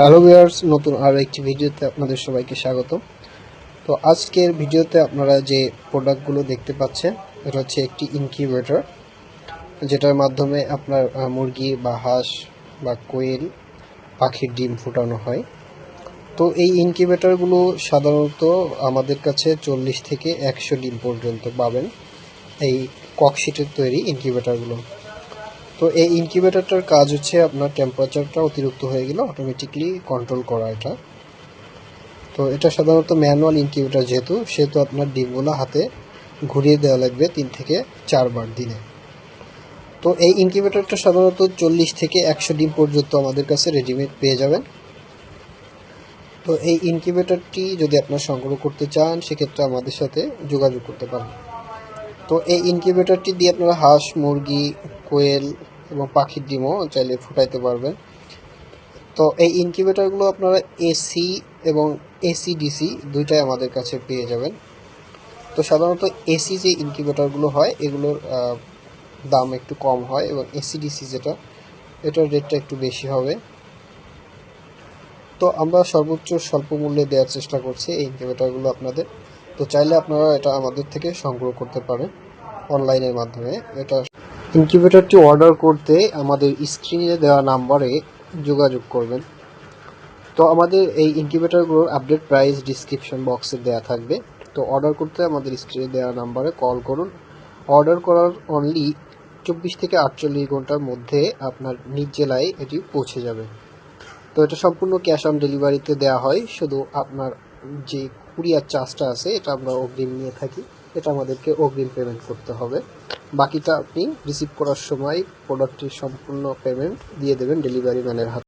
Hello viewers, নতুন আরও একটি ভিডিওতে আপনাদের সবাইকে স্বাগত। তো আজকের ভিডিওতে আপনারা যে প্রোডাক্টগুলো দেখতে পাচ্ছেন, এটা হচ্ছে একটি ইনকিউবেটর, যেটার মাধ্যমে আপনার মুরগি বা হাঁস বা কোয়েল পাখির ডিম ফোটানো হয়। তো এই ইনকিউবেটরগুলো সাধারণত আমাদের কাছে 40 থেকে 100 ডিম পর্যন্ত পাবেন, এই ককশিটের তৈরি ইনকিউবেটরগুলো। তো এই ইনকিউবেটরটার কাজ হচ্ছে আপনার টেম্পারেচারটা অতিরিক্ত হয়ে গেলে অটোমেটিকলি কন্ট্রোল করা এটা। তো এটা সাধারণত ম্যানুয়াল ইনকিউবেটর সেহেতু আপনার ডিমগুলো হাতে ঘুরিয়ে দেওয়া লাগবে 3 থেকে 4 বার দিনে। তো এই ইনকিউবেটরটা সাধারণত 40 থেকে 100 ডিম পর্যন্ত আমাদের কাছে রেডিমেড পেয়ে যাবেন। তো এই ইনকিউবেটরটি যদি আপনার সংগ্রহ করতে চান, সেক্ষেত্রে আমাদের সাথে যোগাযোগ করতে পারেন। তো এই ইনকিউবেটরটি দিয়ে আপনারা হাঁস, মুরগি, কোয়েল এবং পাখির ডিমও চাইলে ফুটাইতে পারবেন। তো এই ইনকিউবেটরগুলো আপনারা এসি এবং এসি ডিসি দুইটাই আমাদের কাছে পেয়ে যাবেন। তো সাধারণত এসি যে ইনকিউবেটরগুলো হয় এগুলোর দাম একটু কম হয়, এবং এসি ডিসি এটার রেটটা একটু বেশি হবে। তো আমরা সর্বোচ্চ স্বল্প মূল্যে দেওয়ার চেষ্টা করছি এই ইনকিউবেটরগুলো আপনাদের। তো চাইলে আপনারা এটা আমাদের থেকে সংগ্রহ করতে পারেন অনলাইনের মাধ্যমে। এটা ইনকিউবেটরটি অর্ডার করতে আমাদের স্ক্রিনে দেওয়া নাম্বারে যোগাযোগ করবেন। তো আমাদের এই ইনকিউবেটরগুলোর আপডেট প্রাইস ডিসক্রিপশন বক্সে দেওয়া থাকবে। তো অর্ডার করতে আমাদের স্ক্রিনে দেওয়া নাম্বারে কল করুন। অর্ডার করার অনলি 24 থেকে 48 ঘন্টার মধ্যে আপনার নিজ জেলায় এটি পৌঁছে যাবে। তো এটা সম্পূর্ণ ক্যাশ অন ডেলিভারিতে দেওয়া হয়, শুধু আপনার যে কুরিয়ার চার্জটা আছে এটা আমরা অগ্রিম নিয়ে থাকি, এটা আমাদেরকে অগ্রিম পেমেন্ট করতে হবে। বাকিটা আপনি রিসিভ করার সময় প্রোডাক্টটির সম্পূর্ণ পেমেন্ট দিয়ে দেবেন ডেলিভারি ম্যানের হাতে।